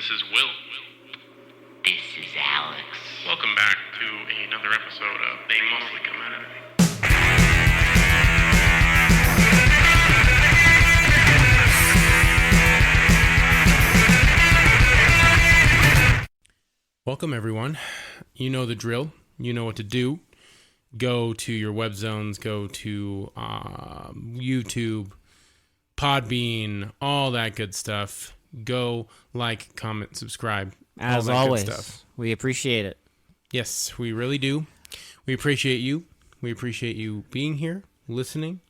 This is Will. This is Alex. Welcome back to another episode of They Mostly Come Out of It. Welcome, everyone. You know the drill. You know what to do. Go to your web zones. Go to YouTube, Podbean, all that good stuff. Go like, comment, subscribe. As always, we appreciate it. Yes, we really do. We appreciate you. We appreciate you being here, listening.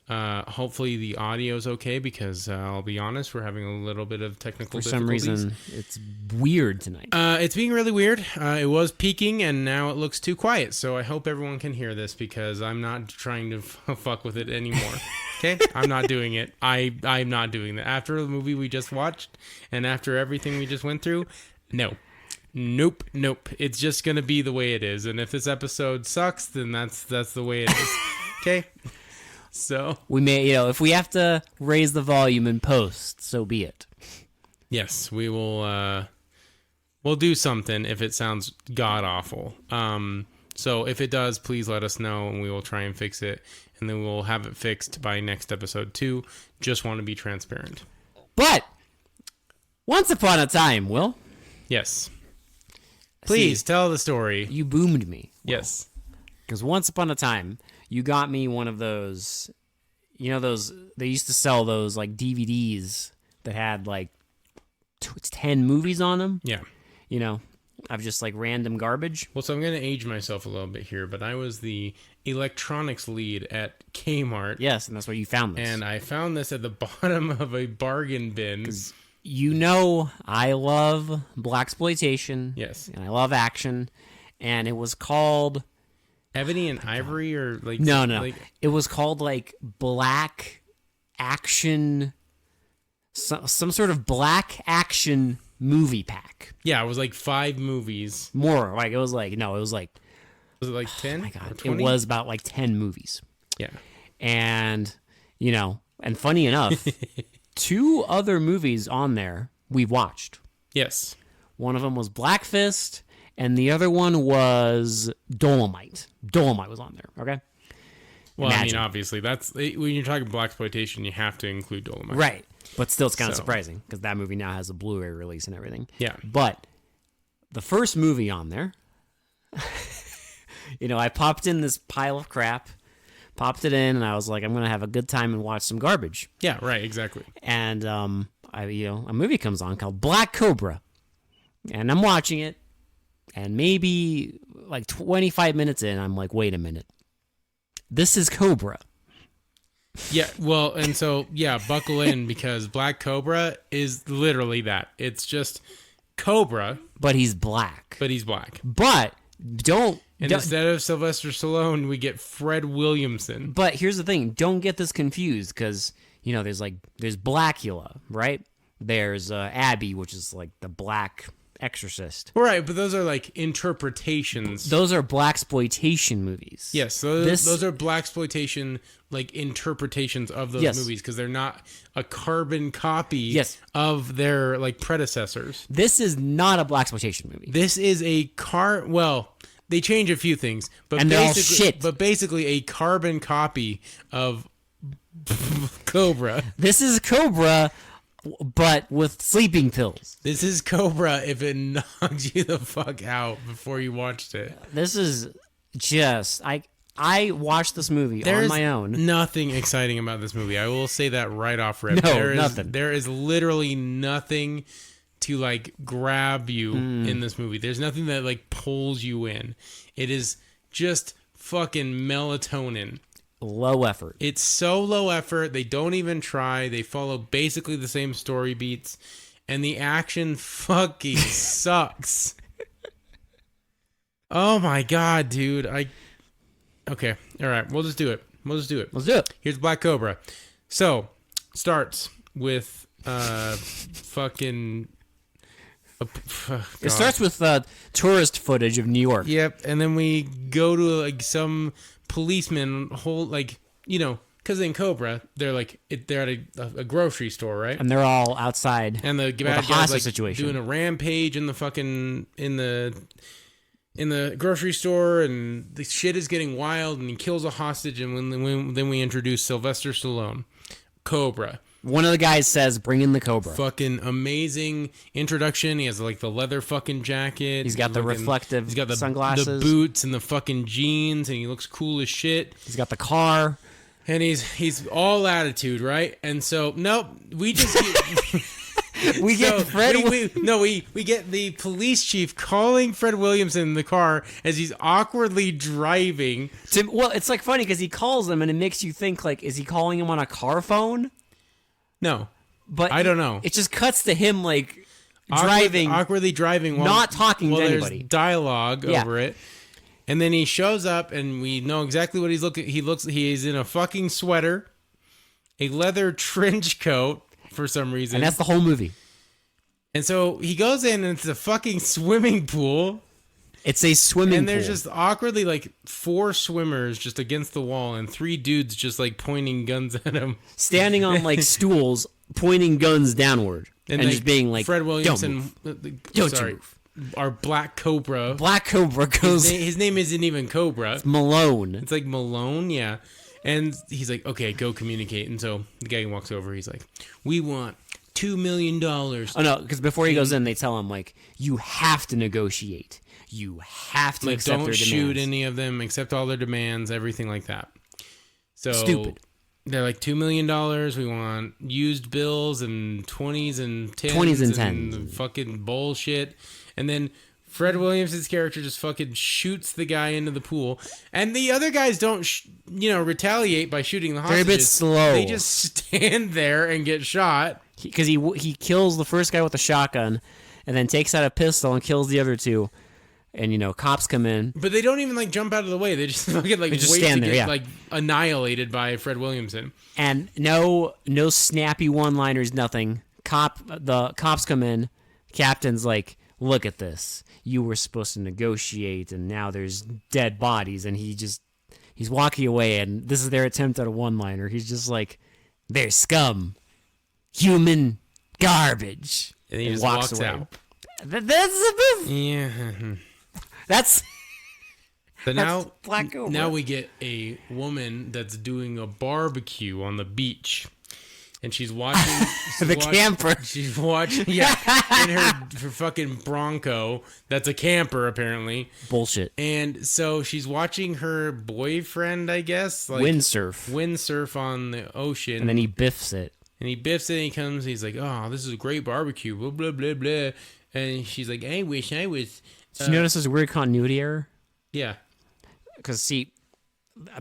Hopefully the audio's okay because I'll be honest, we're having a little bit of technical difficulties. For some reason, it's weird tonight. It's being really weird. It was peaking and now it looks too quiet. So I hope everyone can hear this because I'm not trying to fuck with it anymore. Okay? I'm not doing it. I'm not doing that. After the movie we just watched and after everything we just went through, no. Nope. It's just going to be the way it is. And if this episode sucks, then that's the way it is. Okay? So we may, if we have to raise the volume in post, so be it. Yes, we will. We'll do something if it sounds god awful. So if it does, please let us know, and we will try and fix it, and then we'll have it fixed by next episode too. Just want to be transparent. But once upon a time, Will. Yes. Please tell the story. You boomed me. Will. Yes. Because once upon a time, you got me one of those, they used to sell those, like, DVDs that had, like, 10 movies on them. Yeah. Of just, like, random garbage. Well, so I'm going to age myself a little bit here, but I was the electronics lead at Kmart. Yes, and that's where you found this. And I found this at the bottom of a bargain bin. I love blaxploitation. Yes. And I love action. And it was called... Ebony and Ivory or like... No. Like, it was called like Black Action... some sort of Black Action movie pack. Yeah, it was like 5 movies. More. Like, it was like... No, it was like... Was it like 10? Oh my God. Or 20? It was about like 10 movies. Yeah. And, and funny enough... 2 other movies on there we've watched. Yes. One of them was Black Fist, and the other one was Dolomite. Dolomite was on there, okay? Well, Imagine. I mean, obviously, that's when you're talking blaxploitation, you have to include Dolomite. Right. But still, it's kind of surprising, because that movie now has a Blu-ray release and everything. Yeah. But the first movie on there, I popped in this pile of crap, popped it in, and I was like, I'm going to have a good time and watch some garbage. Yeah, right, exactly. And, a movie comes on called Wack Cobra. And I'm watching it, and maybe like 25 minutes in, I'm like, wait a minute. This is Cobra. Yeah, well, and so, yeah, buckle in, because Black Cobra is literally that. It's just Cobra. But he's black. But don't... instead of Sylvester Stallone, we get Fred Williamson. But here's the thing. Don't get this confused, because, there's Blackula, right? There's Abby, which is like the black exorcist. Right, but those are like interpretations. Those are blaxploitation movies. Yes, those are blaxploitation like interpretations of those movies, because they're not a carbon copy of their like predecessors. This is not a blaxploitation movie. This is a they change a few things, but and they're all shit. But basically a carbon copy of Cobra. This is Cobra, but with sleeping pills. This is Cobra if it knocked you the fuck out before you watched it. This is just... I watched this movie on my own. Nothing exciting about this movie. I will say that right off rip. Nothing. There is literally nothing to like grab you in this movie. There's nothing that like pulls you in. It is just fucking melatonin. Low effort. It's so low effort. They don't even try. They follow basically the same story beats, and the action fucking sucks. Oh my God, dude. Okay. All right. We'll just do it. Let's do it. Here's Black Cobra. So, starts with fucking... It starts with tourist footage of New York. Yep. And then we go to like some policeman because in Cobra, they're they're at a grocery store, right? And they're all outside. And the with a bad guy's hostage like situation. doing a rampage in the fucking in the grocery store, and the shit is getting wild, and he kills a hostage, and then we introduce Sylvester Stallone, Cobra. One of the guys says, "Bring in the Cobra." Fucking amazing introduction. He has like the leather fucking jacket. He's got the reflective He's got the sunglasses, the boots, and the fucking jeans, and he looks cool as shit. He's got the car, and he's all attitude, right? And so nope, we just we get Fred. We get the police chief calling Fred Williamson in the car as he's awkwardly driving. Well, it's like funny because he calls him, and it makes you think like, is he calling him on a car phone? No, but I don't know. It just cuts to him like awkwardly driving, while, not talking to anybody. There's dialogue over it, and then he shows up, and we know exactly what he's looking. He's in a fucking sweater, a leather trench coat for some reason, and that's the whole movie. And so he goes in, and it's a fucking swimming pool. It's a swimming pool. And there's just awkwardly like 4 swimmers just against the wall and 3 dudes just like pointing guns at him. Standing on like stools, pointing guns downward. And like, just being like, Fred Williamson, Don't move. Our Black Cobra. Black Cobra goes... His name isn't even Cobra. It's Malone. It's like Malone, yeah. And he's like, okay, go communicate. And so the guy walks over, he's like, we want $2 million. Oh no, because before he goes in, they tell him like, you have to negotiate. You have to accept their demands. Don't shoot any of them, accept all their demands, everything like that. So stupid. They're like $2 million. We want used bills and 20s and 10s. 20s and 10s. And fucking bullshit. And then Fred Williamson's character just fucking shoots the guy into the pool. And the other guys don't, retaliate by shooting the hostages. They're a bit slow. They just stand there and get shot. Because he kills the first guy with a shotgun and then takes out a pistol and kills the other 2. And, cops come in. But they don't even, jump out of the way. They just fucking, wait to get, annihilated by Fred Williamson. And no snappy one-liners, nothing. The cops come in. Captain's like, look at this. You were supposed to negotiate, and now there's dead bodies. And he's walking away, and this is their attempt at a one-liner. He's just like, they're scum. Human garbage. And he just walks out. That's the movie. Yeah. That's Black Cobra. Now we get a woman that's doing a barbecue on the beach, and she's watching camper. She's watching, in her fucking Bronco. That's a camper apparently. Bullshit. And so she's watching her boyfriend, I guess, windsurf on the ocean, and then he biffs it. And he comes. He's like, "Oh, this is a great barbecue." Blah blah blah blah. And she's like, "I wish I was." Did you notice there's a weird continuity error? Yeah. Because,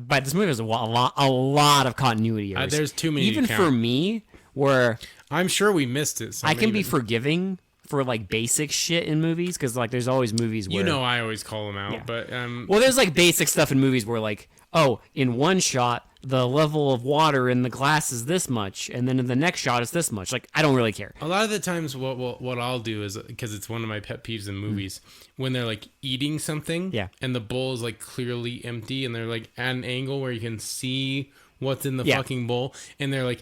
but this movie has a lot of continuity errors. There's too many even to count. For me, where... I'm sure we missed it. I can be forgiving for, basic shit in movies, because, there's always movies where... I always call them out, but... Well, there's, basic stuff in movies where, in one shot, the level of water in the glass is this much, and then in the next shot it's this much. I don't really care. A lot of the times what I'll do is, because it's one of my pet peeves in movies, when they're eating something, and the bowl is clearly empty, and they're at an angle where you can see what's in the fucking bowl, and they're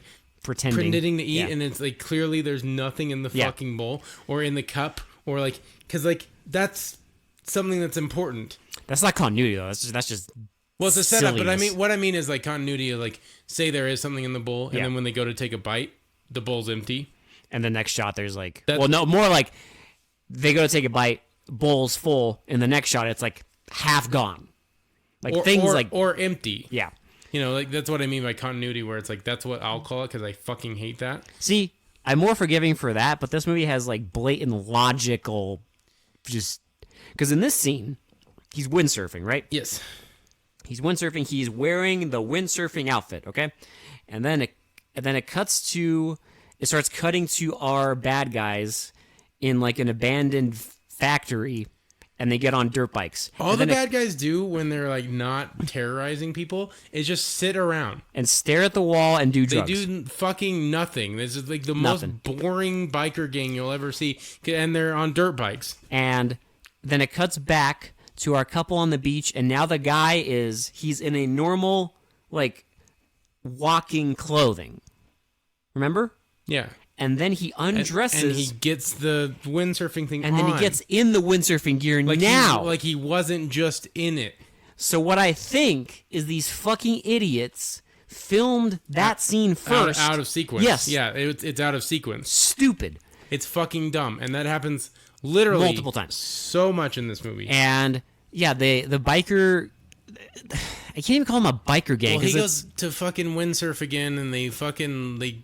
pretending to eat, and it's clearly there's nothing in the fucking bowl or in the cup, or because that's something that's important. That's not continuity though. That's just well, it's a setup, silliness. But what I mean is continuity of say there is something in the bowl, and then when they go to take a bite, the bowl's empty. And the next shot there's more they go to take a bite, bowl's full, and the next shot it's half gone. Or empty. Yeah. That's what I mean by continuity, where it's that's what I'll call it, because I fucking hate that. See, I'm more forgiving for that, but this movie has blatant logical, just because in this scene, he's windsurfing, right? Yes. He's windsurfing. He's wearing the windsurfing outfit, okay? And then it starts cutting to our bad guys in an abandoned factory, and they get on dirt bikes. All the bad guys do when they're not terrorizing people is just sit around and stare at the wall and do drugs. They do fucking nothing. This is the most boring biker gang you'll ever see, and they're on dirt bikes. And then it cuts back to our couple on the beach, and now the guy he's in a normal, walking clothing. Remember? Yeah. And then he undresses. And he gets the windsurfing thing and then he gets in the windsurfing gear now. Like he wasn't just in it. So what I think is these fucking idiots filmed that scene first. Out of sequence. Yes. Yeah, it's out of sequence. Stupid. It's fucking dumb. And that happens literally multiple times. So much in this movie. And yeah, the biker... I can't even call him a biker gang. Well, he goes to fucking windsurf again, and they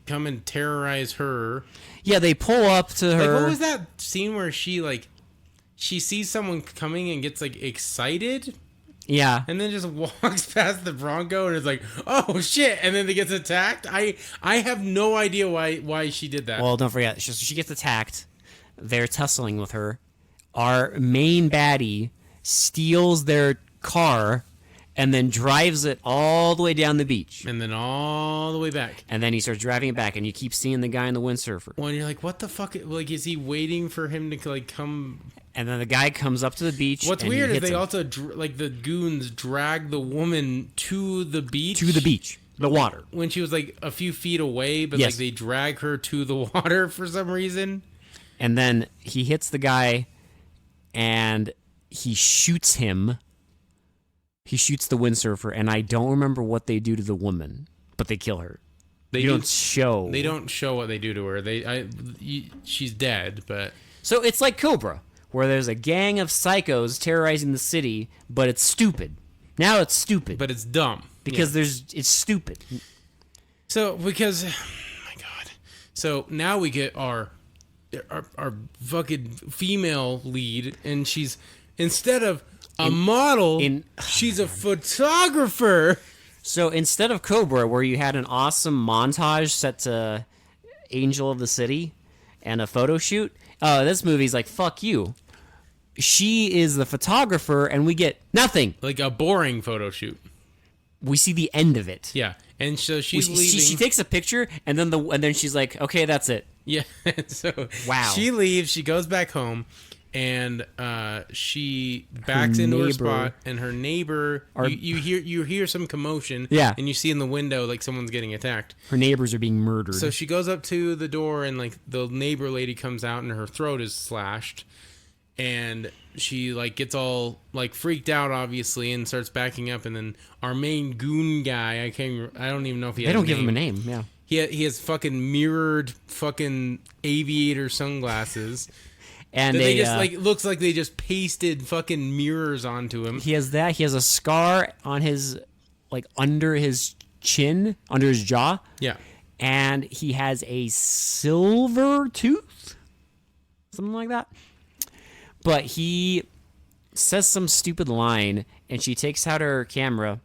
come and terrorize her. Yeah, they pull up to her. Like, what was that scene where she sees someone coming and gets like excited? Yeah. And then just walks past the Bronco and is like, oh shit, and then they gets attacked. I have no idea why she did that. Well, don't forget, she gets attacked. They're tussling with her. Our main baddie steals their car and then drives it all the way down the beach. And then all the way back. And then he starts driving it back, and you keep seeing the guy in the windsurfer. Well, and you're like, what the fuck? Like, is he waiting for him to, like, come... And then the guy comes up to the beach. What's weird is they also, like, the goons drag the woman to the beach. To the beach. The water. When she was, like, a few feet away, but, yes. like, they drag her to the water for some reason. And then he hits the guy, and he shoots him. He shoots the windsurfer, and I don't remember what they do to the woman, but they kill her. They don't show. They don't show what they do to her. She's dead, but... So it's like Cobra, where there's a gang of psychos terrorizing the city, but it's stupid. Now it's stupid. But it's dumb. Because it's stupid. So, because... Oh, my God. So, now we get our fucking female lead, and she's... Instead of... A model, she's a photographer. So instead of Cobra, where you had an awesome montage set to Angel of the City and a photo shoot, this movie's like, fuck you. She is the photographer, and we get nothing. Like a boring photo shoot. We see the end of it. Yeah, and so she's leaving. She takes a picture, and then she's like, okay, that's it. Yeah, so wow. She leaves, she goes back home. And she backs into her spot, and her neighbor, you hear some commotion, yeah, and you see in the window like someone's getting attacked. Her neighbors are being murdered. So she goes up to the door, and like the neighbor lady comes out, and her throat is slashed, and she like gets all like freaked out, obviously, and starts backing up. And then our main goon guy, I don't even know if he. They don't give him a name. Yeah, he has fucking mirrored fucking aviator sunglasses. And they just like looks like they just pasted fucking mirrors onto him. He has that. He has a scar on his like under his chin, under his jaw. Yeah. And he has a silver tooth, something like that. But he says some stupid line, and she takes out her camera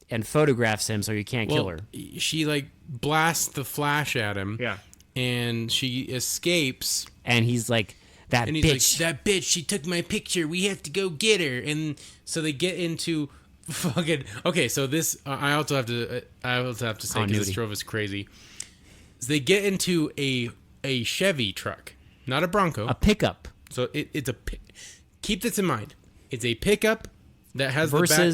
and photographs him so you can't kill her. She like blasts the flash at him. Yeah. And she escapes. And he's like, that and bitch. Like, that bitch, she took my picture. We have to go get her. And so they get into fucking... Okay, so this... I also have to say, because this drove us crazy. So they get into a Chevy truck. Not a Bronco. A pickup. So it's a... Keep this in mind. It's a pickup that has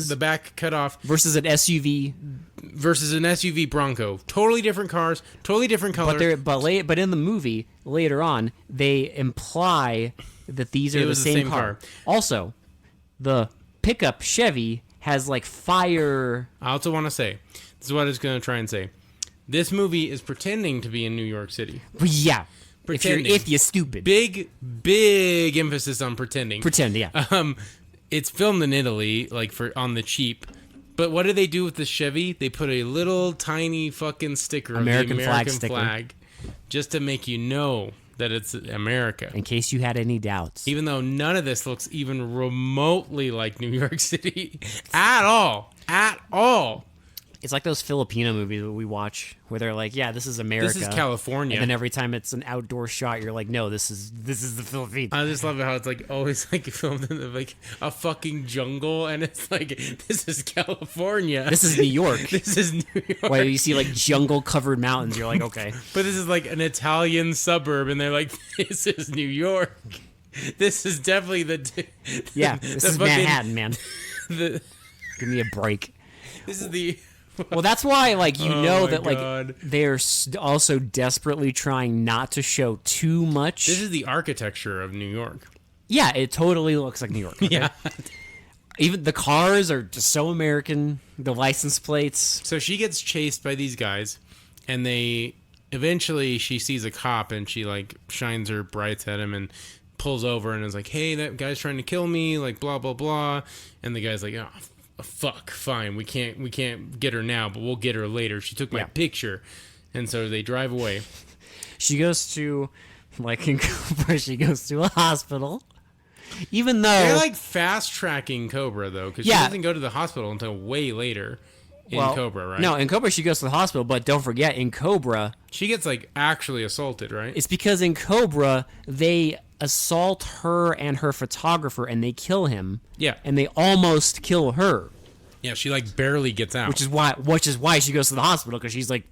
the back cut off. Versus an SUV. Versus an SUV Bronco. Totally different cars. Totally different colors. But in the movie, later on, they imply that these are the same car. Also, the pickup Chevy has like fire. I also want to say, this is what I was going to try and say. This movie is pretending to be in New York City. Yeah. Pretending. If you're stupid. Big emphasis on pretending. Pretend, yeah. It's filmed in Italy, like on the cheap. But what do they do with the Chevy? They put a little tiny fucking sticker of the American flag just to make you know that it's America. In case you had any doubts. Even though none of this looks even remotely like New York City at all. At all. It's like those Filipino movies that we watch where they're like, yeah, this is America. This is California. And then every time it's an outdoor shot, you're like, no, this is the Philippines. I just love how it's like always like filmed in like a fucking jungle, and it's like, this is California. This is New York. This is New York. Where you see like jungle covered mountains, you're like, okay. But this is like an Italian suburb, and they're like, this is New York. This is definitely this is Manhattan, man. Give me a break. This is the Well, that's why, like, you know my that, like, God. they're also desperately trying not to show too much. This is the architecture of New York. Yeah, it totally looks like New York. Okay? Yeah. Even the cars are just so American. The license plates. So she gets chased by these guys, and eventually she sees a cop, and she like shines her brights at him and pulls over and is like, "Hey, that guy's trying to kill me," like blah blah blah. And the guy's like, "Oh, fuck, fine, we can't get her now, but we'll get her later. She took my picture." And so they drive away. She goes to, like in Cobra, she goes to a hospital. Even though They're like fast tracking Cobra though, because she doesn't go to the hospital until way later in Cobra, right? No, in Cobra she goes to the hospital, but don't forget, in Cobra she gets like actually assaulted, right? it's because in Cobra they assault her and her photographer and they kill him. Yeah. And they almost kill her. Yeah, she like barely gets out. Which is why she goes to the hospital, because she's like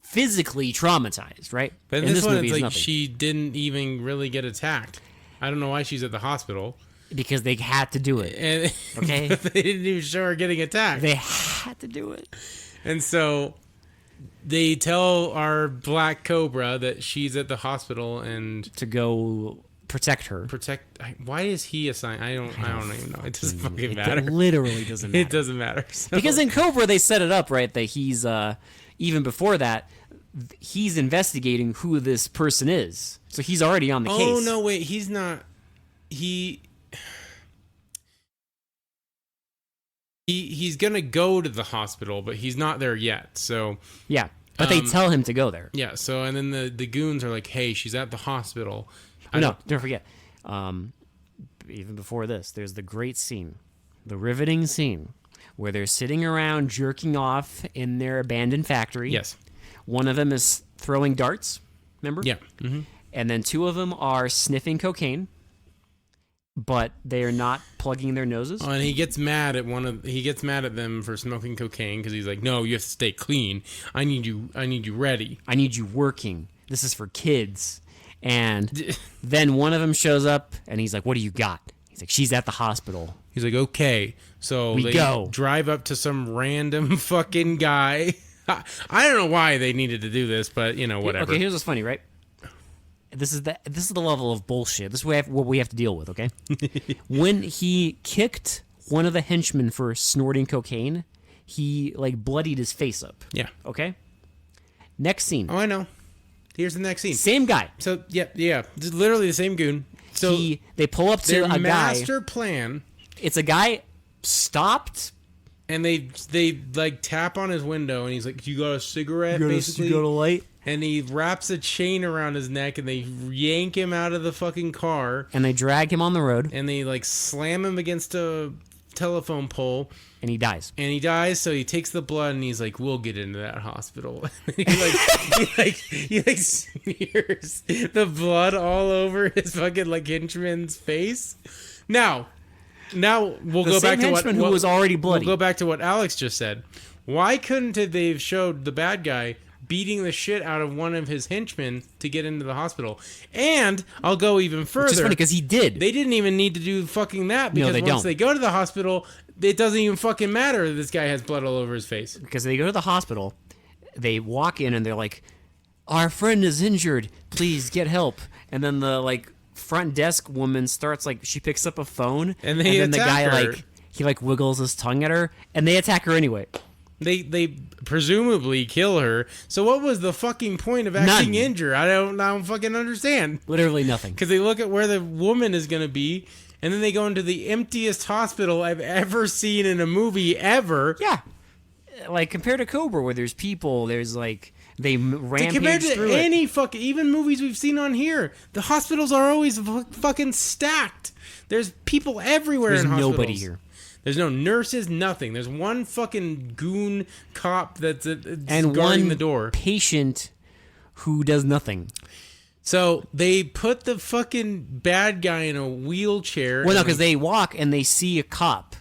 physically traumatized, right? But in this one, movie it's is like nothing. she didn't even really get attacked. I don't know why she's at the hospital. Because they had to do it. And Okay. they didn't even show her getting attacked. They had to do it. And so they tell our Black Cobra that she's at the hospital and To go protect her. Why is he assigned? I don't even know. It doesn't fucking matter. It literally doesn't matter. It doesn't matter. So- Because in Cobra they set it up, right, that he's even before that he's investigating who this person is. So he's already on the case. Oh no, wait, he's not. He's gonna go to the hospital, but he's not there yet. So Yeah. But they tell him to go there. yeah. So and then the goons are like, "Hey, she's at the hospital." Don't forget. Even before this, there's the great scene, the riveting scene, where they're sitting around jerking off in their abandoned factory. Yes. One of them is throwing darts. Remember? Yeah. Mm-hmm. And then two of them are sniffing cocaine, but they are not plugging their noses. Oh, and he gets mad at them for smoking cocaine because he's like, "No, you have to stay clean. I need you ready. I need you working. This is for kids." And then one of them shows up, and he's like, "What do you got?" He's like, "She's at the hospital." He's like, "Okay." So We they go. drive up to some random fucking guy. I don't know why they needed to do this, but whatever. Okay, here's what's funny, right? This is the level of bullshit. This is what we have to deal with, okay? When he kicked one of the henchmen for snorting cocaine, he like bloodied his face up. Yeah. Okay? Next scene. Oh, I know. Here's the next scene. Same guy. So yeah, it's literally the same goon. So They pull up to their a guy. master plan, It's a guy stopped. and they like tap on his window, and he's like, "You got a cigarette?" Basically, You got a light. and he wraps a chain around his neck, and they yank him out of the fucking car, And they drag him on the road, and they like slam him against a telephone pole, and he dies. and he dies. So he takes the blood, and he's like, "We'll get into that hospital." he smears the blood all over his fucking like henchman's face. Now we'll The go same back to henchman who was already bloody. We'll go back to what Alex just said. Why couldn't they have showed the bad guy beating the shit out of one of his henchmen to get into the hospital? And I'll go even further. Which is funny because he did. They didn't even need to do fucking that, because they once don't. they go to the hospital, it doesn't even fucking matter that this guy has blood all over his face. Because they go to the hospital, they walk in and they're like, "Our friend is injured. Please get help." And then the like front desk woman starts like she picks up a phone, And they then the guy attack her. like he like wiggles his tongue at her, and they attack her anyway. They presumably kill her. So what was the fucking point of acting None. injured? I don't fucking understand. Literally nothing. Because they look at where the woman is going to be, and then they go into the emptiest hospital I've ever seen in a movie ever. Yeah, like compared to Cobra, where there's people, there's like they rampage Compared through to it. any fucking, even movies we've seen on here, the hospitals are always fucking stacked. There's people everywhere There's in hospitals. nobody here. There's no nurses, nothing. There's one fucking goon cop that's And guarding one the door. patient who does nothing. So they put the fucking bad guy in a wheelchair. Well, no, and because they walk and they see a cop.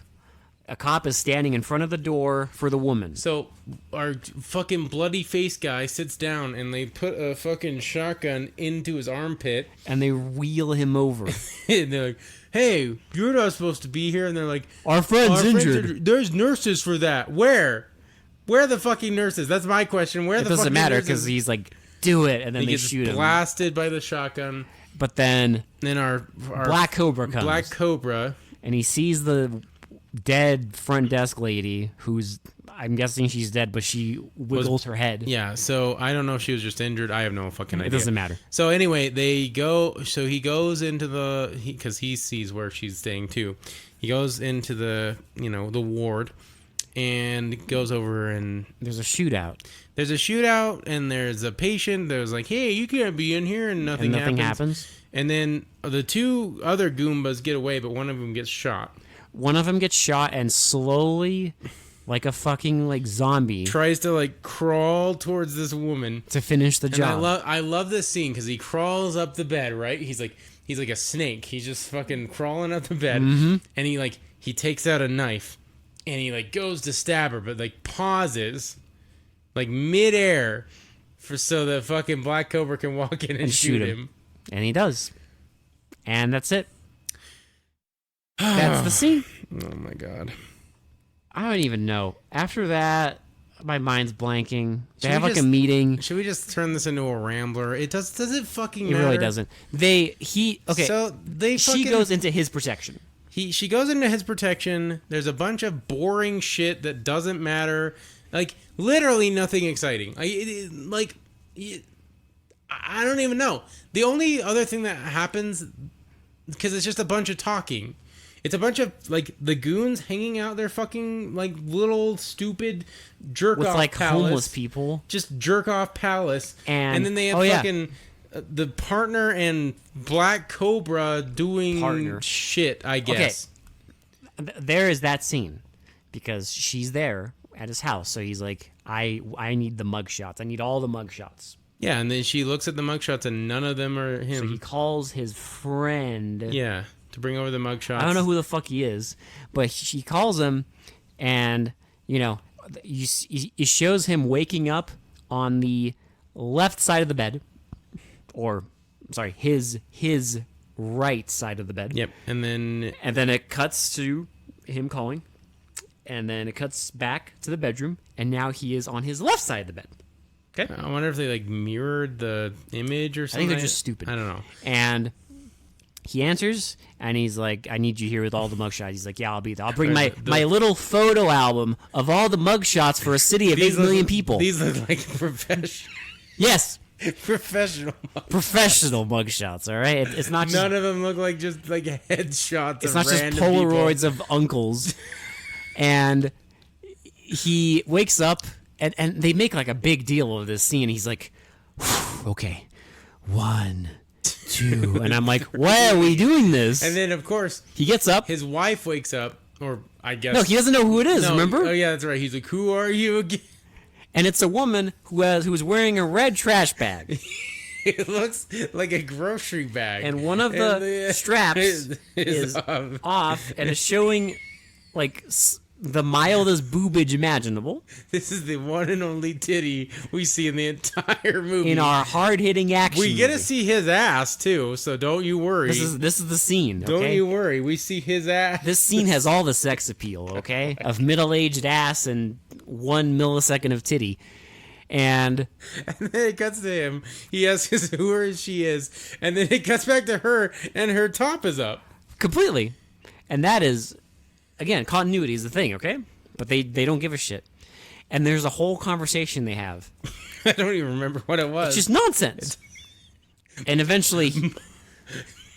A cop is standing in front of the door for the woman. So our fucking bloody face guy sits down, and they put a fucking shotgun into his armpit. And they wheel him over. And they're like, "Hey, you're not supposed to be here." And they're like, Our friend's "Our friend's injured. There's nurses for that. Where? Where are the fucking nurses? That's my question. Where It the doesn't fucking matter nurses? because he's like, do it, and then He they gets shoot him. blasted by the shotgun. But then Our Black Cobra comes. Black Cobra. And he sees the dead front desk lady, who's, I'm guessing she's dead, but she wiggles her head. Yeah, so I don't know if she was just injured. I have no fucking idea. It doesn't matter. So anyway, he goes into because he sees where she's staying too. He goes into the ward and goes over and There's a shootout. there's a shootout and there's a patient that was like, hey, you can't be in here, and nothing happens. And then the two other Goombas get away, but one of them gets shot. One of them gets shot and slowly, like a fucking like zombie, Tries to like crawl towards this woman. to finish the And job. I love this scene because he crawls up the bed, right? He's like a snake. He's just fucking crawling up the bed, and he takes out a knife, and he like goes to stab her, but like pauses, like midair, so the fucking Black Cobra can walk in and shoot him. And he does. And that's it. That's the scene. Oh my god. I don't even know. After that, my mind's blanking. They Should have we like a just- meeting. Should we just turn this into a rambler? Does it fucking It matter? really doesn't. Okay. So She goes into his protection. She goes into his protection. There's a bunch of boring shit that doesn't matter. Like literally nothing exciting. I don't even know. The only other thing that happens, because it's just a bunch of talking. It's a bunch of like the goons hanging out their fucking like little stupid jerk With off like palace. homeless people. Just jerk off palace. And- then they have oh, yeah. fucking the partner and Black Cobra doing Partner. shit, I guess. There is that scene. Because she's there at his house. So he's like, I need the mugshots. I need all the mugshots. Yeah, and then she looks at the mugshots and none of them are him. So he calls his friend. Yeah, to bring over the mugshots. I don't know who the fuck he is, but she calls him, and it shows him waking up on the left side of the bed, or sorry, his right side of the bed. Yep, and then it cuts to him calling, and then it cuts back to the bedroom, and now he is on his left side of the bed. Okay. I wonder if they like mirrored the image or I something. think they're just stupid. I don't know. And he answers, and he's like, I need you here with all the mugshots. He's like, yeah, I'll be there. I'll bring my little photo album of all the mugshots for a city of 8 million people. These look like professional. Yes. Professional. Professional mugshots, all right? It's not just... None of them look like just like headshots. It's of not just random Polaroids people. of uncles. And he wakes up, and they make like a big deal of this scene. He's like, okay, 1, 2. And I'm like, why are we doing this? And then of course he gets up. his wife wakes up, or I guess No, he doesn't know who it is, No, remember? Oh yeah, that's right. He's like, who are you again? And it's a woman who was wearing a red trash bag. It looks like a grocery bag. And one of the straps is off. off and is showing like the mildest boobage imaginable This is the one and only titty we see in the entire movie. in our hard-hitting action we get to movie. see his ass too, so don't you worry. This is the scene, okay? Don't you worry. We see his ass. This scene has all the sex appeal, okay? Of middle-aged ass and 1 millisecond of titty. And And then it cuts to him. He asks who she is, and then it cuts back to her, and her top is up. completely. And that is, again, continuity is the thing, okay? But they don't give a shit. And there's a whole conversation they have. I don't even remember what it was. It's just nonsense. And eventually,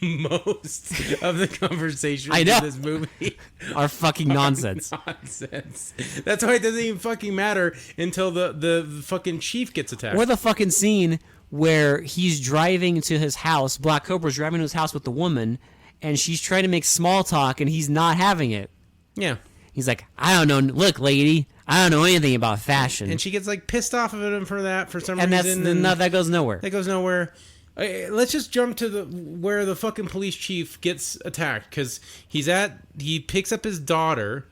most of the conversations I know. in this movie are fucking nonsense. nonsense. That's why it doesn't even fucking matter until the fucking chief gets attacked. Or the fucking scene where he's driving to his house, Black Cobra's driving to his house with the woman, and she's trying to make small talk, and he's not having it. Yeah. He's like, I don't know, look, lady, I don't know anything about fashion. And she gets like pissed off of him for that for some and reason. that goes nowhere. That goes nowhere. Let's just jump to where the fucking police chief gets attacked, because he picks up his daughter,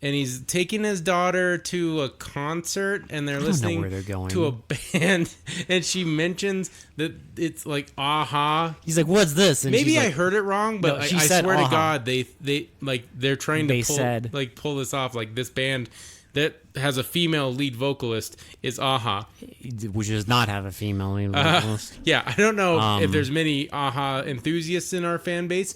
and he's taking his daughter to a concert, and they're listening where they're going. to a band, and she mentions that it's like Aha. He's like, what's this? And Maybe she's I like, heard it wrong, but No, I she said swear to Aha. God, they like they're trying They to said. pull this off. Like this band, that has a female lead vocalist is Aha. Which does not have a female lead vocalist. Yeah, I don't know if there's many Aha enthusiasts in our fan base.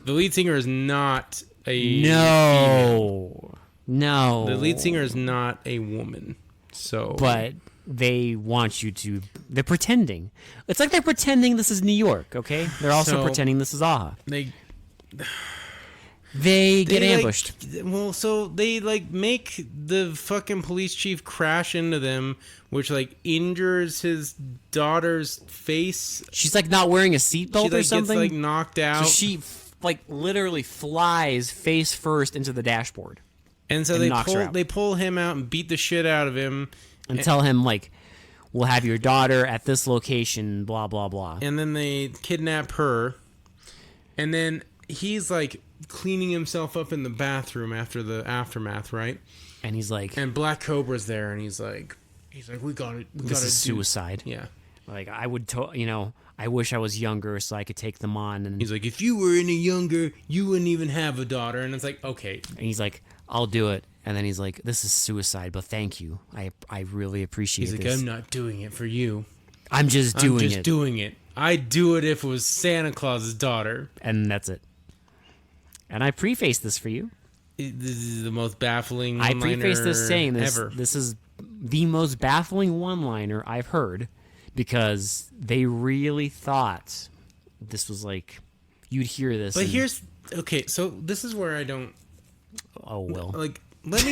The lead singer is not a female. No. The lead singer is not a woman. So, but they want you to. They're pretending. It's like they're pretending this is New York. Okay, they're also pretending this is Aha. They get ambushed. So they make the fucking police chief crash into them, which injures his daughter's face. She's not wearing a seatbelt or something. Gets knocked out. So she literally flies face first into the dashboard. And so they pull him out and beat the shit out of him. And tell him, we'll have your daughter at this location, blah, blah, blah. And then they kidnap her. And then he's, cleaning himself up in the bathroom after the aftermath, right? And he's like... And Black Cobra's there, and he's like, we got it. This is suicide. Yeah. I would, I wish I was younger so I could take them on. And he's like, if you were any younger, you wouldn't even have a daughter. And it's like, okay. And he's like, I'll do it. And then he's like, this is suicide, but thank you. I really appreciate this. He's like, I'm not doing it for you. I'm just doing it. I'd do it if it was Santa Claus's daughter. And that's it. And I preface this for you. This is the most baffling I one-liner preface this saying ever. This is the most baffling one-liner I've heard, because they really thought this was you'd hear this. But so this is where I don't... Oh, well. Let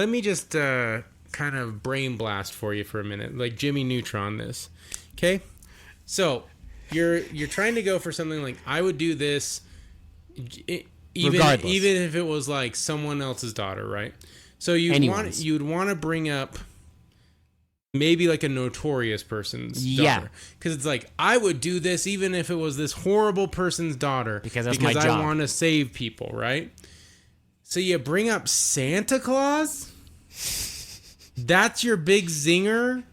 me just kind of brain blast for you for a minute, like Jimmy Neutron this. Okay? So, you're trying to go for something I would do this even if it was someone else's daughter, right? So you'd want to bring up maybe a notorious person's daughter, because it's I would do this even if it was this horrible person's daughter, because my job. I want to save people, right? So you bring up Santa Claus? That's your big zinger?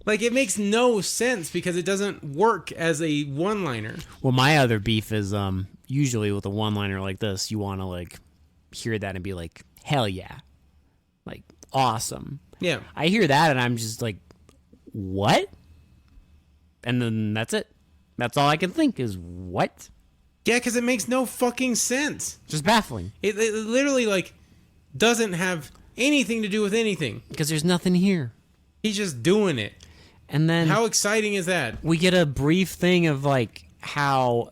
It makes no sense because it doesn't work as a one-liner. Well, my other beef is usually with a one-liner like this, you want to hear that and be like, hell yeah. Awesome. Yeah. I hear that and I'm just like, what? And then that's it. That's all I can think is, what? Yeah, because it makes no fucking sense. Just baffling. It literally doesn't have anything to do with anything. Because there's nothing here. He's just doing it. And then... How exciting is that? We get a brief thing of how...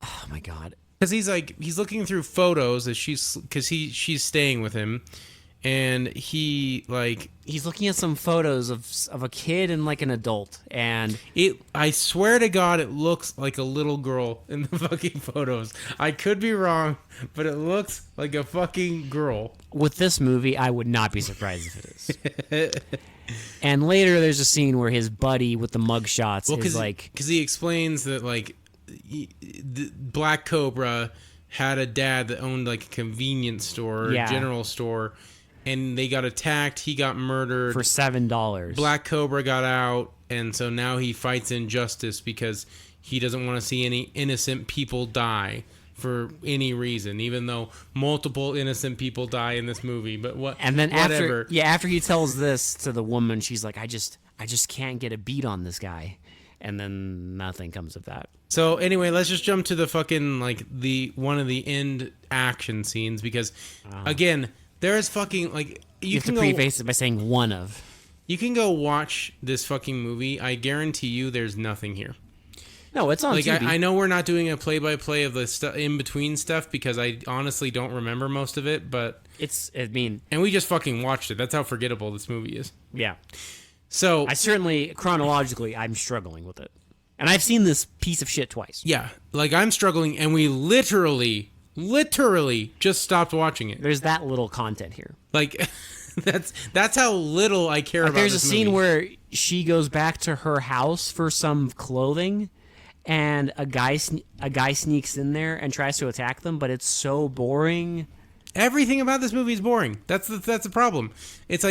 Oh my God. Because he's looking through photos as she's staying with him. And he he's looking at some photos of a kid and an adult, and I swear to God, it looks like a little girl in the fucking photos. I could be wrong, but it looks like a fucking girl. With this movie, I would not be surprised if it is. And later, there's a scene where his buddy with the mugshots is because he explains that the Black Cobra had a dad that owned a convenience store, or a general store. And they got attacked. He got murdered. For $7. Black Cobra got out. And so now he fights injustice because he doesn't want to see any innocent people die for any reason, even though multiple innocent people die in this movie. But what? And then whatever. after he tells this to the woman, she's like, I just can't get a beat on this guy. And then nothing comes of that. So anyway, let's just jump to the fucking the one of the end action scenes, because again, there is fucking you have to preface it by saying one of. You can go watch this fucking movie. I guarantee you, there's nothing here. No, it's on TV. I know we're not doing a play-by-play of the in between stuff because I honestly don't remember most of it, but and we just fucking watched it. That's how forgettable this movie is. Yeah. So I certainly chronologically I'm struggling with it, and I've seen this piece of shit twice. Yeah, I'm struggling, and we literally just stopped watching it. There's that little content here. That's how little I care about. There's this a scene movie. where she goes back to her house for some clothing, and a guy sneaks in there and tries to attack them, but it's so boring. Everything about this movie is boring. That's the problem. It's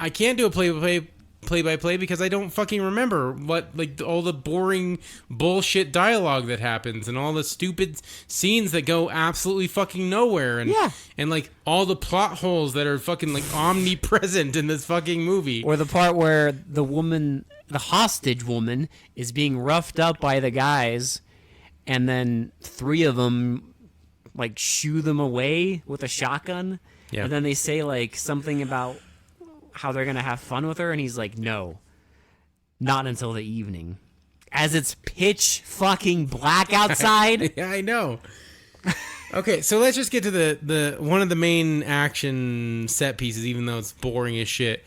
I can't do a play-by-play play-by-play because I don't fucking remember what, like, all the boring bullshit dialogue that happens and all the stupid scenes that go absolutely fucking nowhere and like all the plot holes that are fucking like omnipresent in this fucking movie. Or the part where the hostage woman is being roughed up by the guys, and then 3 of them like shoo them away with a shotgun. Yeah. And then they say like something about how they're gonna have fun with her, and he's like, no, not until the evening, as it's pitch fucking black outside. Yeah, I know. Okay, so let's just get to the one of the main action set pieces, even though it's boring as shit.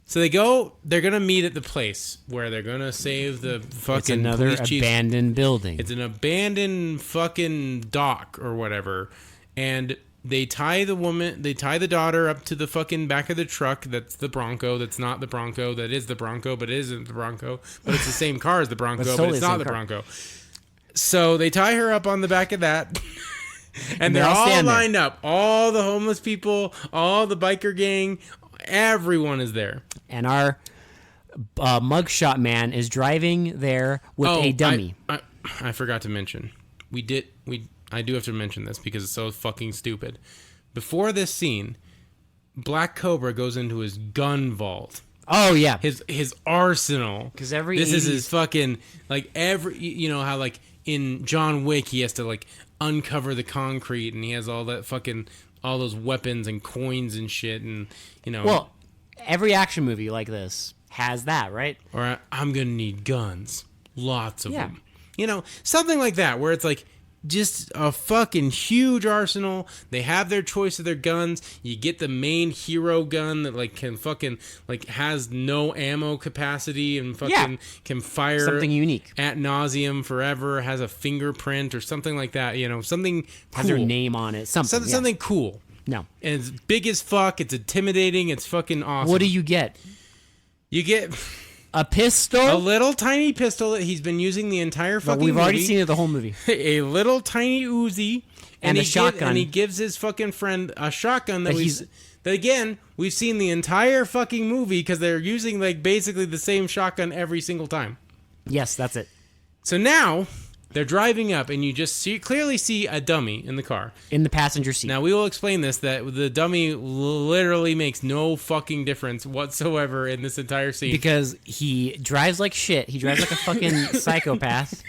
So they're gonna meet at the place where they're gonna save the fucking It's another police chief. abandoned building. It's an abandoned fucking dock or whatever, and they tie the daughter up to the fucking back of the truck. That's the Bronco. That's not the Bronco. That is the Bronco, but it isn't the Bronco. But it's the same car as the Bronco, but it's not the Bronco. So they tie her up on the back of that. And they're all lined up. All the homeless people, all the biker gang, everyone is there. And our mugshot man is driving there with a dummy. I forgot to mention. I do have to mention this because it's so fucking stupid. Before this scene, Black Cobra goes into his gun vault. Oh yeah, his arsenal. Because this is his fucking, like, you know how like in John Wick he has to like uncover the concrete and he has all that fucking all those weapons and coins and shit, and you know. Well, every action movie like this has that, right? Or I'm gonna need guns, lots of them. You know, something like that where it's like just a fucking huge arsenal. They have their choice of their guns. You get the main hero gun that like can fucking like has no ammo capacity and fucking can fire something unique ad nauseum forever. Has a fingerprint or something like that. You know, something cool. Has their name on it. Something cool. No, and it's big as fuck. It's intimidating. It's fucking awesome. What do you get? You get a pistol, a little tiny pistol that he's been using the entire fucking movie. We've already seen it the whole movie. A little tiny Uzi and a shotgun. And he gives his fucking friend a shotgun that we've seen the entire fucking movie because they're using like basically the same shotgun every single time. Yes, that's it. So now they're driving up, and you just clearly see a dummy in the car. In the passenger seat. Now, we will explain this, that the dummy literally makes no fucking difference whatsoever in this entire scene. Because he drives like shit. He drives like a fucking psychopath.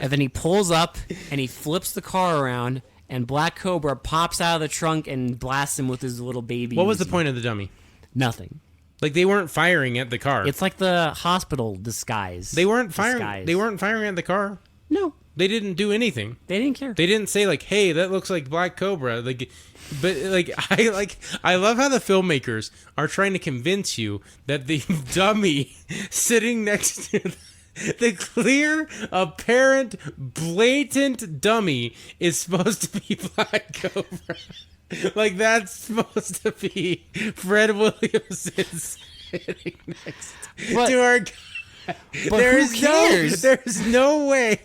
And then he pulls up, and he flips the car around, and Black Cobra pops out of the trunk and blasts him with his little baby. What was the point of the dummy? Nothing. Like, they weren't firing at the car. It's like the hospital disguise. They weren't firing. They weren't firing at the car. No. They didn't do anything. They didn't care. They didn't say like, "Hey, that looks like Black Cobra." Like, but I love how the filmmakers are trying to convince you that the dummy sitting next to the clear, apparent, blatant dummy is supposed to be Black Cobra. Like, that's supposed to be Fred Williamson sitting next to our guy. But who cares? There's no way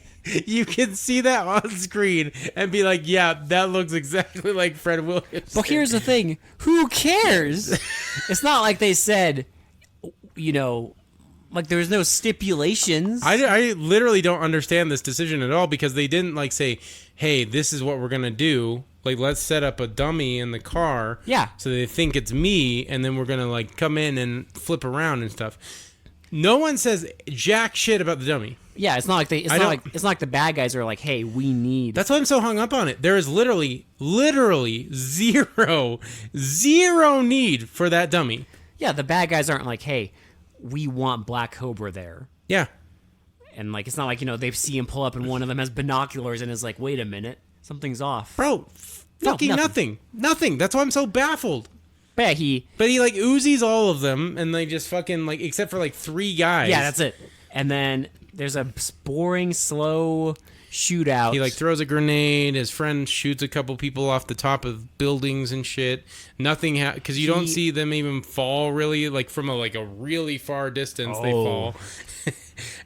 you can see that on screen and be like, yeah, that looks exactly like Fred Williamson. But here's the thing. Who cares? It's not like they said, you know, like there's no stipulations. I literally don't understand this decision at all because they didn't like say, hey, this is what we're going to do. Like, let's set up a dummy in the car. Yeah. So they think it's me, and then we're going to like come in and flip around and stuff. No one says jack shit about the dummy. Yeah, it's not like it's not like the bad guys are like, "Hey, we need." That's why I'm so hung up on it. There is literally zero need for that dummy. Yeah, the bad guys aren't like, "Hey, we want Black Cobra there." Yeah. And like it's not like, you know, they see him pull up and one of them has binoculars and is like, "Wait a minute, something's off." Bro, nothing. That's why I'm so baffled. But he like Uzis all of them, and they just fucking like, except for like 3 guys. Yeah, that's it. And then there's a boring, slow shootout. He like throws a grenade. His friend shoots a couple people off the top of buildings and shit. Nothing because you don't see them even fall really, like from a really far distance. They fall,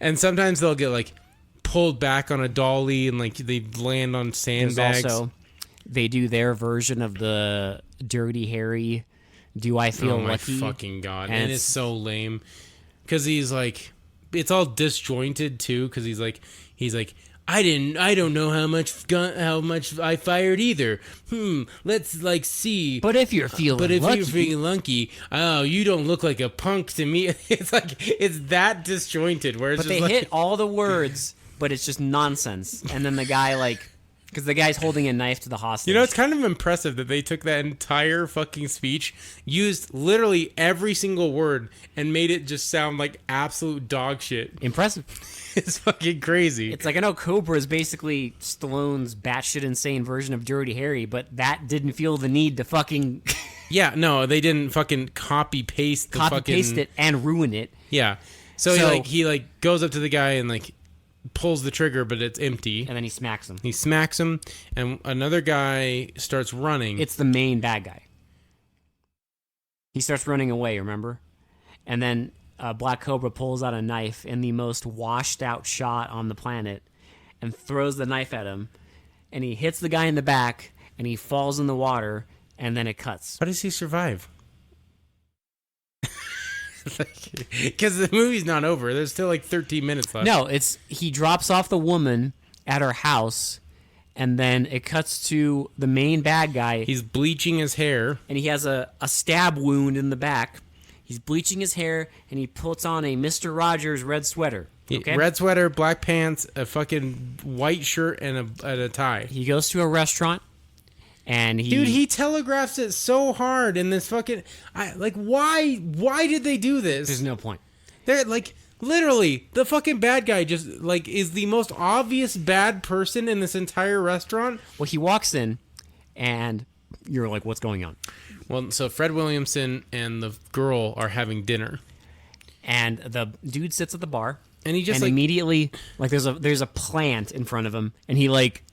and sometimes they'll get like pulled back on a dolly and like they land on sandbags. Also, they do their version of the Dirty Harry. Do I feel lucky? Oh my fucking god! And it's so lame. because he's like, it's all disjointed too. Because he's like, I don't know how much I fired either. Let's like see. But if you're feeling lucky, oh, you don't look like a punk to me. It's like it's that disjointed. Where it's but just they like, hit all the words, but it's just nonsense. And then the guy like, because the guy's holding a knife to the hostage. You know, it's kind of impressive that they took that entire fucking speech, used literally every single word, and made it just sound like absolute dog shit. Impressive. It's fucking crazy. It's like, I know Cobra is basically Stallone's batshit insane version of Dirty Harry, but that didn't feel the need to fucking... Yeah, no, they didn't fucking copy-paste it and ruin it. Yeah. So he goes up to the guy and, like, pulls the trigger, but it's empty. And then he smacks him. He smacks him, and another guy starts running. It's the main bad guy. He starts running away, remember? And then Black Cobra pulls out a knife in the most washed out shot on the planet and throws the knife at him. And he hits the guy in the back, and he falls in the water, and then it cuts. How does he survive? Because the movie's not over. There's still like 13 minutes left. No, he drops off the woman at her house, and then it cuts to the main bad guy. He's bleaching his hair. And he has a stab wound in the back. He's bleaching his hair, and he puts on a Mr. Rogers red sweater. Okay? Red sweater, black pants, a fucking white shirt, and a tie. He goes to a restaurant, and he telegraphs it so hard in this fucking... why did they do this? There's no point. They're, like, literally, the fucking bad guy just, like, is the most obvious bad person in this entire restaurant. Well, he walks in, and you're like, what's going on? Well, so Fred Williamson and the girl are having dinner. And the dude sits at the bar. And he just, immediately, like, there's a plant in front of him, and he, like...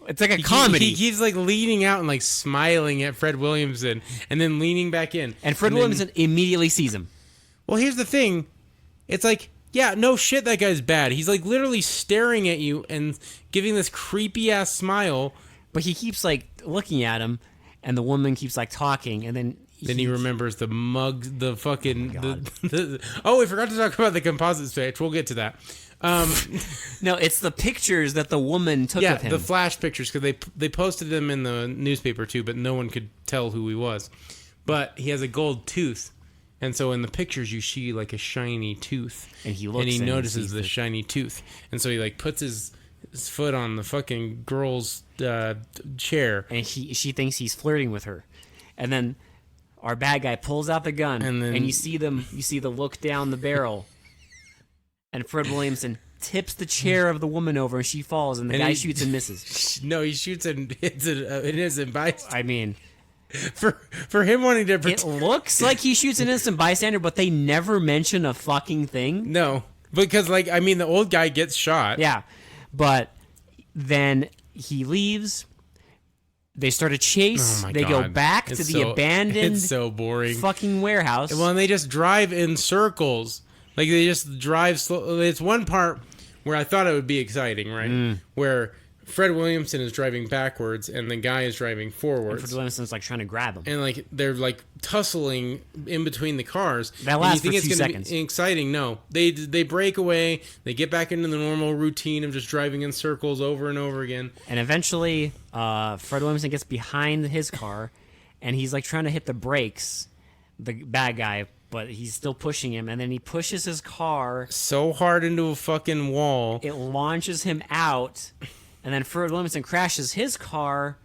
It's like a comedy. He keeps, like, leaning out and, like, smiling at Fred Williamson, and then leaning back in. And Fred Williamson immediately sees him. Well, here's the thing. It's like, yeah, no shit, that guy's bad. He's, like, literally staring at you and giving this creepy-ass smile. But he keeps, like, looking at him, and the woman keeps, like, talking, and then... He remembers the mug, the fucking... Oh, we forgot to talk about the composite sketch. We'll get to that. No, it's the pictures that the woman took of him. Yeah, the flash pictures, because they posted them in the newspaper, too, but no one could tell who he was. But he has a gold tooth. And so in the pictures, you see, like, a shiny tooth. And he looks and he notices the shiny tooth. And so he, like, puts his foot on the fucking girl's chair. And she thinks he's flirting with her. And then our bad guy pulls out the gun. And you see the look down the barrel. And Fred Williamson tips the chair of the woman over, and she falls, and the guy shoots and misses. No, he shoots and hits an innocent bystander. I mean... For him wanting to... It looks like he shoots an innocent bystander, but they never mention a fucking thing. No, because, like, I mean, the old guy gets shot. Yeah, but then he leaves. They start a chase. Oh my they God. go back to the abandoned... It's so boring. ...fucking warehouse. Well, and they just drive in circles. Like, they just drive slow. It's one part where I thought it would be exciting, right? Where Fred Williamson is driving backwards and the guy is driving forwards. And Fred Williamson's, like, trying to grab him. And, like, they're, like, tussling in between the cars. That lasts for 2 seconds. seconds. Be exciting. No. They break away. They get back into the normal routine of just driving in circles over and over again. And eventually, Fred Williamson gets behind his car, and he's, like, trying to hit the brakes, the bad guy, but he's still pushing him, and then he pushes his car so hard into a fucking wall. It launches him out, and then Fred Williamson crashes his car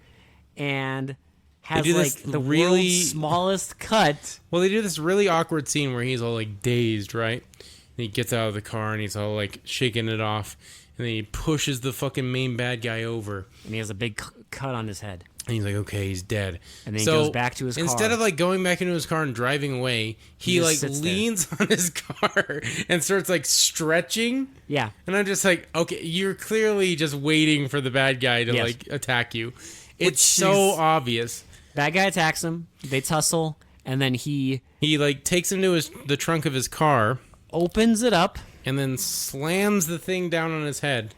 and has, like, the world's smallest cut. Well, they do this really awkward scene where he's all, like, dazed, right? And he gets out of the car, and he's all, like, shaking it off, and then he pushes the fucking main bad guy over. And he has a big cut on his head. And he's like, okay, he's dead. And then he goes back to his car. Instead of, like, going back into his car and driving away, he like, leans on his car and starts, like, stretching. Yeah. And I'm just like, okay, you're clearly just waiting for the bad guy to, like, attack you. It's so obvious. Bad guy attacks him. They tussle. And then he, like, takes him to the trunk of his car. Opens it up. And then slams the thing down on his head.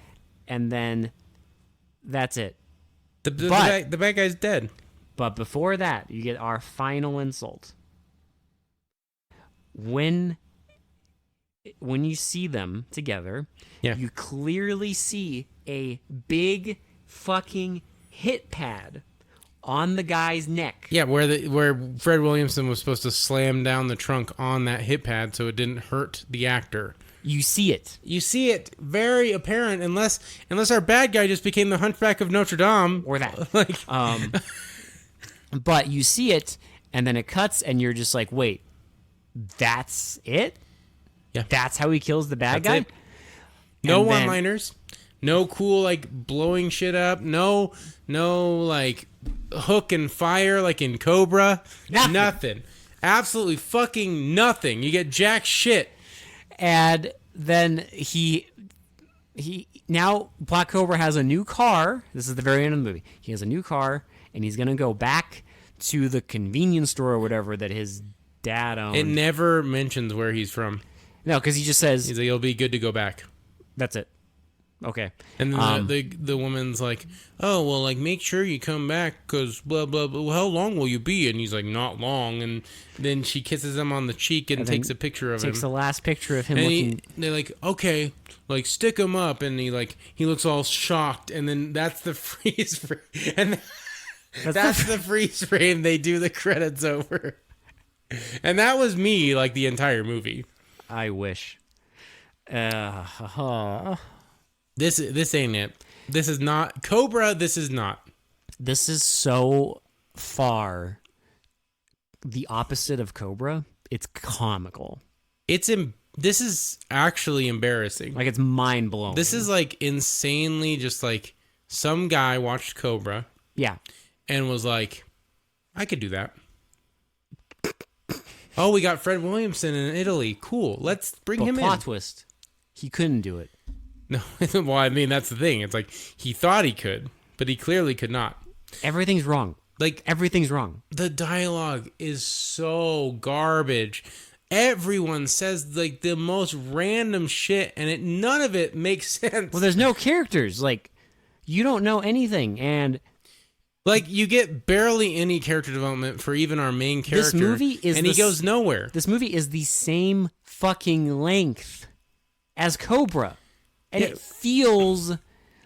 And then that's it. The bad guy's dead. But before that, you get our final insult. When when you see them together, Yeah. you clearly see a big fucking hit pad on the guy's neck. Yeah, where Fred Williamson was supposed to slam down the trunk on that hit pad so it didn't hurt the actor. You see it. You see it very apparent, unless our bad guy just became the Hunchback of Notre Dame. Or that. Like, But you see it, and then it cuts, and you're just like, wait, that's it? Yeah. That's how he kills the bad guy? it. No And then- one-liners. No cool, like, blowing shit up. No, like, hook and fire like in Cobra. Nothing. Absolutely fucking nothing. You get jack shit. And then now Black Cobra has a new car. This is the very end of the movie. He has a new car, and he's going to go back to the convenience store or whatever that his dad owned. It never mentions where he's from. No, because he just says, He's like, it'll be good to go back. that's it. Okay. And then the woman's like, oh, well, like, make sure you come back because blah, blah, blah. Well, how long will you be? And he's like, not long. And then she kisses him on the cheek and takes a picture of him. Takes the last picture of him And looking... they're like, okay, like, stick him up. And he looks all shocked. And then that's the freeze frame. And that's the freeze frame they do the credits over. And that was me, like, the entire movie. I wish. This ain't it. This is not Cobra. This is not. This is so far the opposite of Cobra. It's comical. This is actually embarrassing. Like, it's mind-blowing. This is like insanely just like some guy watched Cobra Yeah. and was like, I could do that. Oh, we got Fred Williamson in Italy. Cool. Let's bring him plot in. twist. He couldn't do it. No, well, I mean, that's the thing. It's like he thought he could, but he clearly could not. Everything's wrong. Like, Everything's wrong. the dialogue is so garbage. Everyone says like the most random shit, and none of it makes sense. Well, there's no characters. Like, you don't know anything, and Like, you get barely any character development for even our main character. This movie is and he goes nowhere. This movie is the same fucking length as Cobra, and Yeah. it feels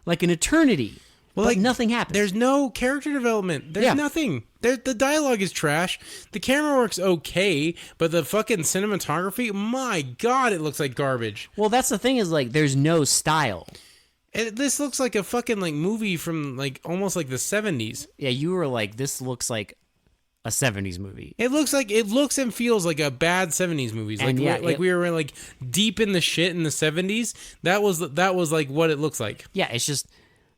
like an eternity. Well, but like, nothing happens. There's no character development. There's Yeah. nothing. The dialogue is trash. The camera works okay, but the fucking cinematography, my God, it looks like garbage. Well, that's the thing, is like there's no style. This looks like a fucking like movie from like almost like the 70s. Yeah, you were like, this looks like a 70s movie. It looks and feels like a bad 70s movies. Like, And yeah, we were like deep in the shit in the 70s. That was like what it looks like. Yeah, it's just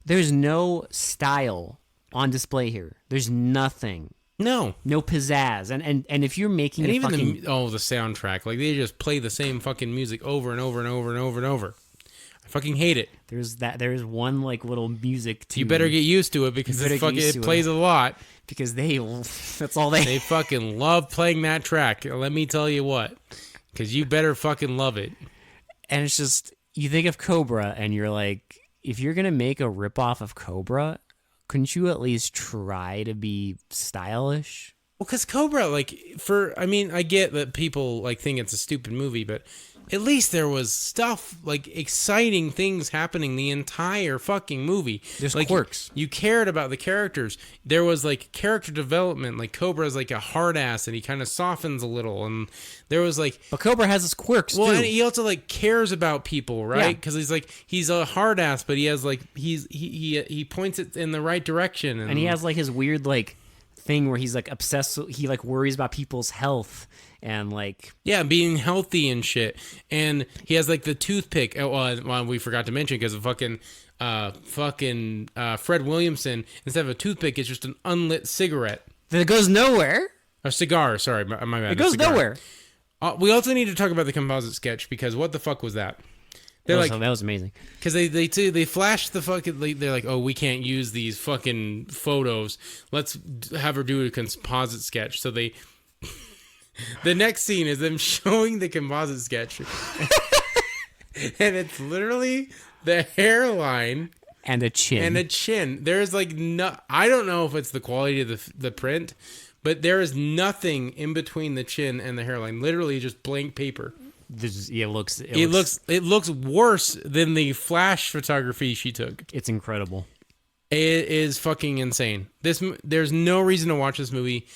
there's no style on display here. There's nothing. No. No pizzazz. And if you're making And a even fucking... the soundtrack, like they just play the same fucking music over and over and over and over and over. I fucking hate it. There's one like little music to... You better get used to it because it plays a lot. Because that's all They fucking love playing that track. Let me tell you what. Because you better fucking love it. And it's just, you think of Cobra and you're like, if you're going to make a ripoff of Cobra, couldn't you at least try to be stylish? Well, because Cobra, I get that people like think it's a stupid movie, but at least there was stuff, like exciting things happening the entire fucking movie. There's like, quirks. You cared about the characters. There was like character development. Like Cobra's like a hard ass and he kind of softens a little. And there was like... But Cobra has his quirks, Well, too. and he also like cares about people, right? Yeah. Because he's a hard ass, but he has like, he points it in the right direction. And he has like his weird like thing where he's like obsessed. He like worries about people's health and like... Yeah, being healthy and shit. And he has like the toothpick. Well, we forgot to mention because of Fred Williamson, instead of a toothpick, it's just an unlit cigarette. That goes nowhere. A cigar, sorry, my bad. It goes nowhere. We also need to talk about the composite sketch because what the fuck was that? They're That was amazing. Because they flashed the fucking... They're like, oh, we can't use these fucking photos. Let's have her do a composite sketch. So they... The next scene is them showing the composite sketch. And it's literally the hairline... And a chin. There's like... no. I don't know if it's the quality of the print, but there is nothing in between the chin and the hairline. Literally just blank paper. It looks It looks worse than the flash photography she took. It's incredible. It is fucking insane. There's no reason to watch this movie.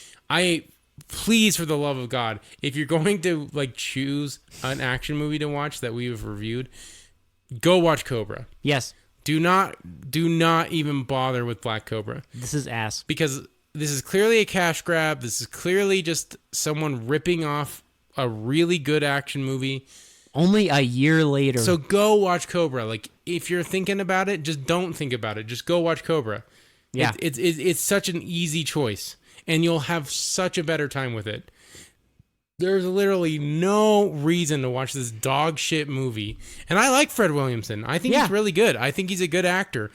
Please, for the love of God, if you're going to like choose an action movie to watch that we've reviewed, go watch Cobra. Yes. Do not even bother with Black Cobra. This is ass. Because this is clearly a cash grab. This is clearly just someone ripping off a really good action movie. Only a year later. So go watch Cobra. Like, if you're thinking about it, just don't think about it. Just go watch Cobra. Yeah. It's such an easy choice, and you'll have such a better time with it. There's literally no reason to watch this dog shit movie. And I like Fred Williamson. I think he's really good. I think he's a good actor.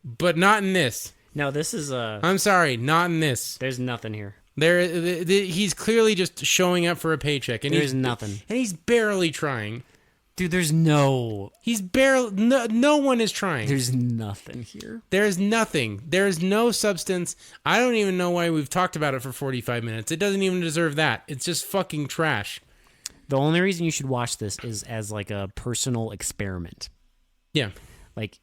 But not in this. No, this is I'm sorry, not in this. There's nothing here. He's clearly just showing up for a paycheck, and there's nothing. And he's barely trying. Dude, there's no. He's barely. No one is trying. There's nothing here. There is nothing. There is no substance. I don't even know why we've talked about it for 45 minutes. It doesn't even deserve that. It's just fucking trash. The only reason you should watch this is as like a personal experiment. Yeah. Like,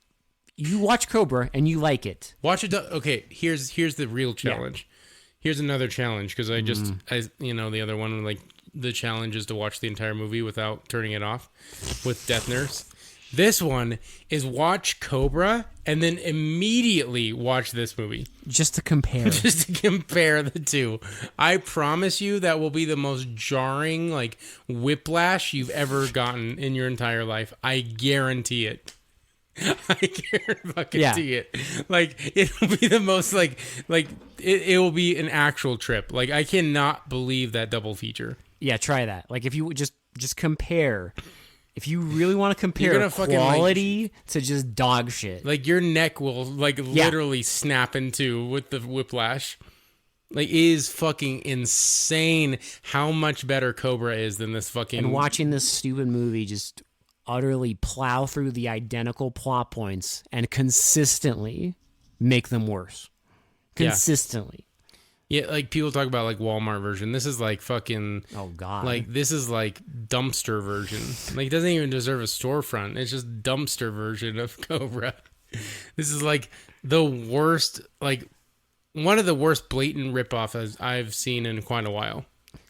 you watch Cobra and you like it. Watch it. Okay, here's the real challenge. Yeah. Here's another challenge, because the other one, like, the challenge is to watch the entire movie without turning it off with Death Nurse. This one is watch Cobra and then immediately watch this movie. Just to compare. Just to compare the two. I promise you that will be the most jarring, like, whiplash you've ever gotten in your entire life. I guarantee it. I guarantee it. Like, it'll be the most, it will be an actual trip. Like, I cannot believe that double feature. Yeah, try that. Like, if you just compare, if you really want to compare quality to just dog shit. Like, your neck will, literally snap in two with the whiplash. Like, it is fucking insane how much better Cobra is than this fucking... And watching this stupid movie just utterly plow through the identical plot points and consistently make them worse. Consistently. Yeah, like, people talk about, like, Walmart version. This is, like, fucking... Oh, God. Like, this is, like, dumpster version. Like, it doesn't even deserve a storefront. It's just dumpster version of Cobra. This is, like, the worst, like, one of the worst blatant ripoffs I've seen in quite a while.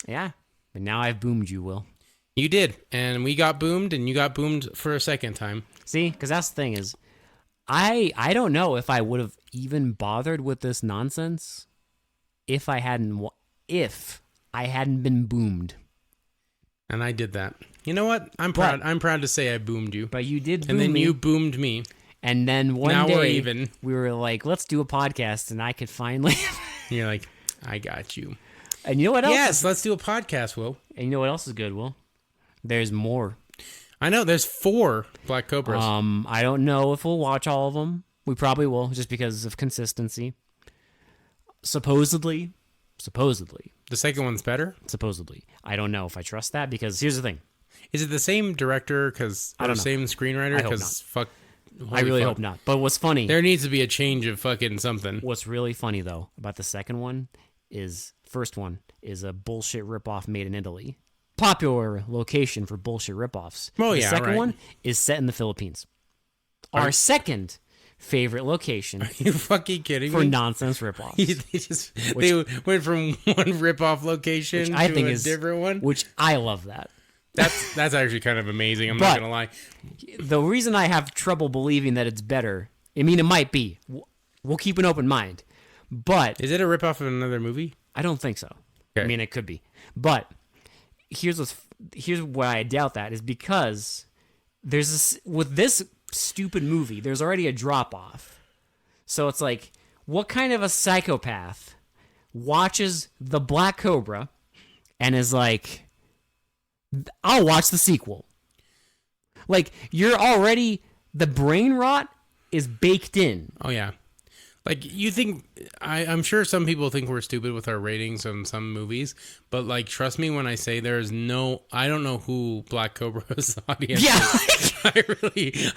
Yeah. But now I've boomed you, Will. You did. And we got boomed, and you got boomed for a second time. See? Because that's the thing is, I don't know if I would have even bothered with this nonsense if I hadn't been boomed. And I did that. You know what? I'm proud to say I boomed you. But you did boom and then me. You boomed me. And then one now day we're even. We were like, let's do a podcast, and I could finally You're like, I got you. And you know what else? Yes, let's do a podcast, Will. And you know what else is good, Will? There's more. I know, there's 4 Black Cobras. I don't know if we'll watch all of them. We probably will, just because of consistency. Supposedly. The second one's better? Supposedly. I don't know if I trust that, because here's the thing. Is it the same director, or same screenwriter? I hope not. I really hope not. But what's funny... There needs to be a change of fucking something. What's really funny, though, about the second one is... First one is a bullshit ripoff made in Italy. Popular location for bullshit ripoffs. Oh, the yeah, second right. one is set in the Philippines. Our second favorite location. Are you fucking kidding for me? nonsense ripoffs. They went from one ripoff location to a different one. Which I love that. That's actually kind of amazing. I'm not gonna lie. The reason I have trouble believing that it's better, I mean, it might be. We'll keep an open mind. But is it a ripoff of another movie? I don't think so. Okay. I mean, it could be. But here's why I doubt that is because with this stupid movie, there's already a drop off. So it's like, what kind of a psychopath watches the Black Cobra and is like, I'll watch the sequel? Like, the brain rot is baked in. Oh yeah. Like, you think, I'm sure some people think we're stupid with our ratings on some movies, but, like, trust me when I say I don't know who Black Cobra's audience is.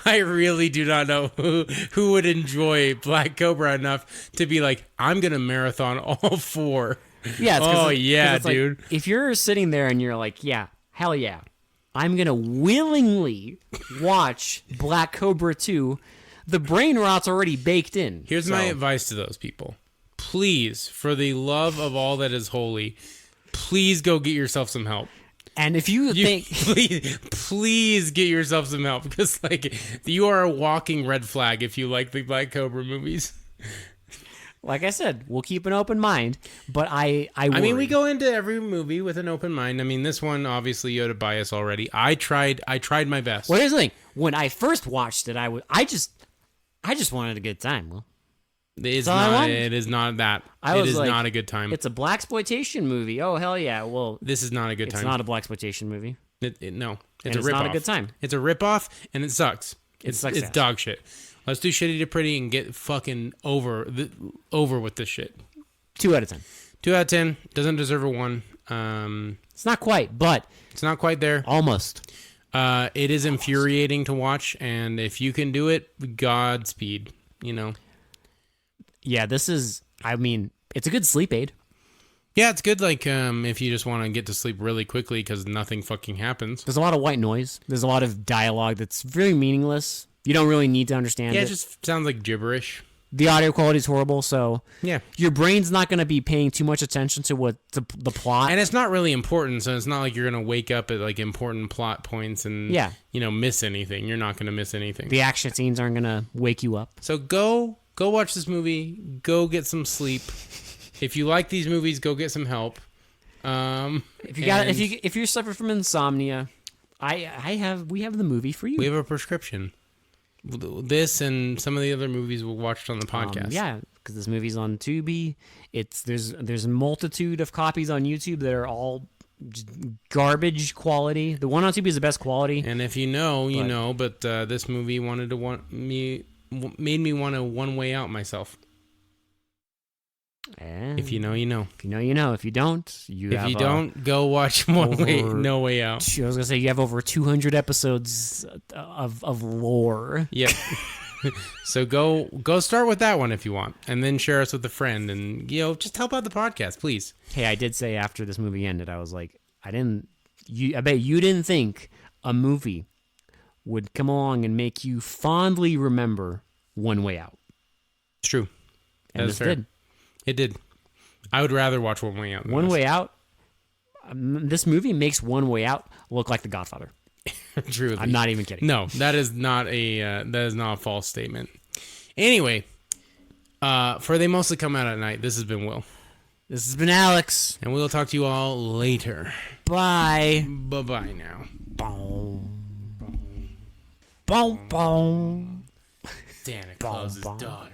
I really do not know who would enjoy Black Cobra enough to be like, I'm going to marathon all 4. Yeah. Dude. Like, if you're sitting there and you're like, yeah, hell yeah, I'm going to willingly watch Black Cobra 2. The brain rot's already baked in. Here's my advice to those people. Please, for the love of all that is holy, please go get yourself some help. And if you think... Please get yourself some help, because like you are a walking red flag if you like the Black Cobra movies. Like I said, we'll keep an open mind, but I mean, we go into every movie with an open mind. I mean, this one, obviously, you had a bias already. I tried my best. Well, here's the thing. When I first watched it, I just wanted a good time. Well, it is not that. It is not a good time. It's a blaxploitation movie. Oh, hell yeah. Well, this is not a good time. It's not a blaxploitation movie. No. It's a ripoff. It's not a good time. It's a ripoff, and it sucks. It's dog shit. Let's do Shitty to Pretty and get fucking over with this shit. 2 out of 10. 2 out of 10. Doesn't deserve a 1. It's not quite, but... It's not quite there. Almost. It is infuriating to watch, and if you can do it, Godspeed, you know? Yeah, this is... I mean, it's a good sleep aid. Yeah, it's good, like, if you just want to get to sleep really quickly because nothing fucking happens. There's a lot of white noise. There's a lot of dialogue that's very meaningless. You don't really need to understand it. Yeah, it just sounds like gibberish. The audio quality is horrible, so yeah, your brain's not going to be paying too much attention to what the plot. And it's not really important, so it's not like you're going to wake up at like important plot points and miss anything. You're not going to miss anything. The action scenes aren't going to wake you up. So go watch this movie. Go get some sleep. If you like these movies, go get some help. If you're suffering from insomnia, we have the movie for you. We have a prescription. This and some of the other movies we watched on the podcast. Yeah, because this movie's on Tubi. There's a multitude of copies on YouTube that are all garbage quality. The one on Tubi is the best quality. And if you know, but this movie made me want to One Way Out myself. If you know, you know. If you know, you know. If you don't, go watch No Way Out. I was gonna say you have over 200 episodes of lore. Yep. So go start with that one if you want, and then share us with a friend, and just help out the podcast, please. Hey, I did say after this movie ended, I was like, I bet you didn't think a movie would come along and make you fondly remember One Way Out. It's true. And this did. It did. I would rather watch One Way Out. Way Out. This movie makes One Way Out look like The Godfather. Truly. I'm not even kidding. No, that is not a false statement. Anyway, for They Mostly Come Out at Night, this has been Will. This has been Alex. And we'll talk to you all later. Bye. Bye-bye now. Boom. Boom. Boom. Santa Claus's daughter.